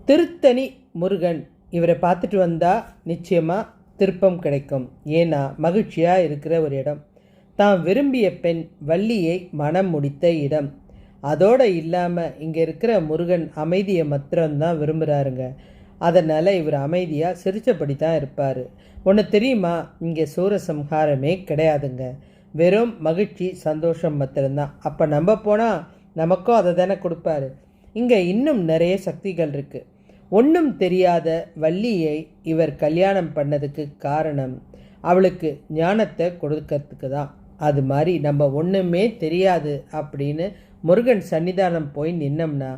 திருத்தணி முருகன் இவரை பார்த்துட்டு வந்தால் நிச்சயமாக திருப்பம் கிடைக்கும். ஏன்னா மகிழ்ச்சியாக இருக்கிற ஒரு இடம், தான் விரும்பிய பெண் வள்ளியை மனம் முடித்த இடம். அதோடு இல்லாமல் இங்கே இருக்கிற முருகன் அமைதியை மாத்திரம்தான் விரும்புகிறாருங்க. அதனால் இவர் அமைதியாக சிரித்தபடி தான் இருப்பார். ஒன்று தெரியுமா, இங்கே சூரசம்ஹாரமே கிடையாதுங்க. வெறும் மகிழ்ச்சி சந்தோஷம் மாத்திரம்தான். அப்போ நம்ம போனால் நமக்கும் அதை தானே கொடுப்பாரு. இங்கே இன்னும் நிறைய சக்திகள் இருக்குது. ஒன்றும் தெரியாத வள்ளியை இவர் கல்யாணம் பண்ணதுக்கு காரணம் அவளுக்கு ஞானத்தை கொடுக்கறதுக்கு தான். அது மாதிரி நம்ம ஒன்றுமே தெரியாது அப்படின்னு முருகன் சன்னிதானம் போய் நின்னோம்னா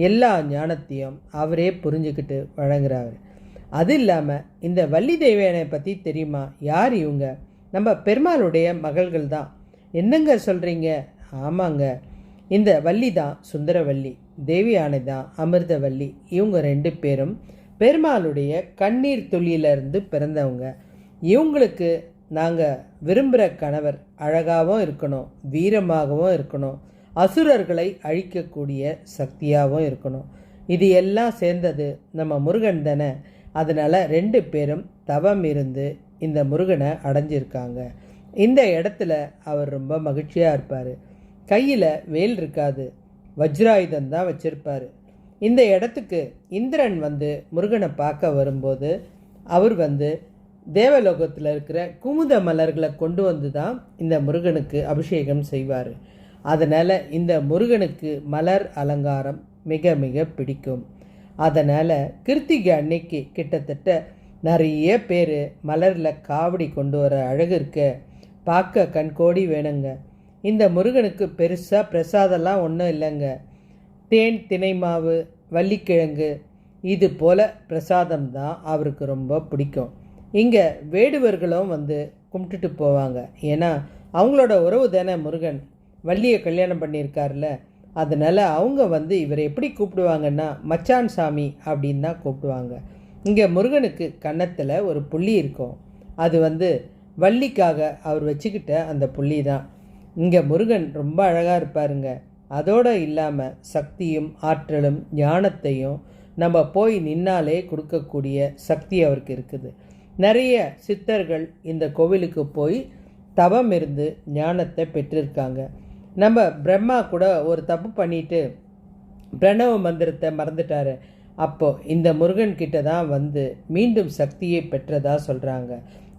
எல்லா ஞானத்தையும் அவரே புரிஞ்சுக்கிட்டு வழங்குறாரு. அது இல்லாமல் இந்த வள்ளி தேவியானை பற்றி தெரியுமா? யார் இவங்க? நம்ம பெருமாளுடைய மகள்கள் தான். என்னங்க சொல்கிறீங்க? ஆமாங்க, இந்த வள்ளி தான் சுந்தரவள்ளி, தேவியானை தான் அமிர்தவள்ளி. இவங்க 2 பேரும் பெருமாளுடைய கண்ணீர் துளியிலிருந்து பிறந்தவங்க. இவங்களுக்கு நாங்கள் விரும்புகிற கணவர் அழகாகவும் இருக்கணும், வீரமாகவும் இருக்கணும், அசுரர்களை அழிக்கக்கூடிய சக்தியாகவும் இருக்கணும். இது எல்லாம் சேர்ந்தது நம்ம முருகன் தானே. அதனால் 2 பேரும் தவம் இருந்து இந்த முருகனை அடைஞ்சிருக்காங்க. இந்த இடத்துல அவர் ரொம்ப மகிழ்ச்சியாக இருப்பார். கையில் வேல் இருக்காது, வஜ்ராயுதம் தான் வச்சிருப்பார். இந்த இடத்துக்கு இந்திரன் முருகனை பார்க்க வரும்போது அவர் தேவலோகத்தில் இருக்கிற குமுத மலர்களை கொண்டு தான் இந்த முருகனுக்கு அபிஷேகம் செய்வார். அதனால் இந்த முருகனுக்கு மலர் அலங்காரம் மிக மிக பிடிக்கும். அதனால் கிருத்திகை அன்னைக்கு கிட்டத்தட்ட நிறைய பேர் மலரில் காவடி கொண்டு வர அழகு இருக்க பார்க்க கண்கோடி வேணுங்க. இந்த முருகனுக்கு பெருசாக பிரசாதம்லாம் ஒன்றும் இல்லைங்க. தேன், தினை மாவு, வள்ளிக்கிழங்கு இது போல் பிரசாதம் தான் அவருக்கு ரொம்ப பிடிக்கும். இங்கே வேடுவர்களும் கும்பிட்டுட்டு போவாங்க. ஏன்னா அவங்களோட உறவு தானே முருகன். வள்ளியை கல்யாணம் பண்ணியிருக்காருல, அதனால் அவங்க இவரை எப்படி கூப்பிடுவாங்கன்னா மச்சான் சாமி அப்படின்னு தான் கூப்பிடுவாங்க. இங்கே முருகனுக்கு கன்னத்தில் ஒரு புள்ளி இருக்கும். அது வள்ளிக்காக அவர் வச்சுக்கிட்ட அந்த புள்ளி தான். இங்கே முருகன் ரொம்ப அழகாக இருப்பாருங்க. அதோடு இல்லாமல் சக்தியும் ஆற்றலும் ஞானத்தையும் நம்ம போய் நின்னாலே கொடுக்கக்கூடிய சக்தி அவருக்கு இருக்குது. நிறைய சித்தர்கள் இந்த கோவிலுக்கு போய் தவம் இருந்து ஞானத்தை பெற்றிருக்காங்க. நம்ம பிரம்மா கூட ஒரு தப்பு பண்ணிட்டு பிரணவ மந்திரத்தை மறந்துட்டாரு. அப்போது இந்த முருகன் கிட்ட தான் மீண்டும் சக்தியை பெற்றதா சொல்கிறாங்க.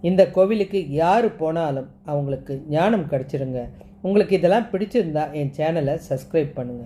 இந்த கோவிலுக்கு யார் போனாலும் அவங்களுக்கு ஞானம் கிடச்சிருங்க. உங்களுக்கு இதெல்லாம் பிடிச்சிருந்தா என் சேனலை சப்ஸ்கிரைப் பண்ணுங்கள்.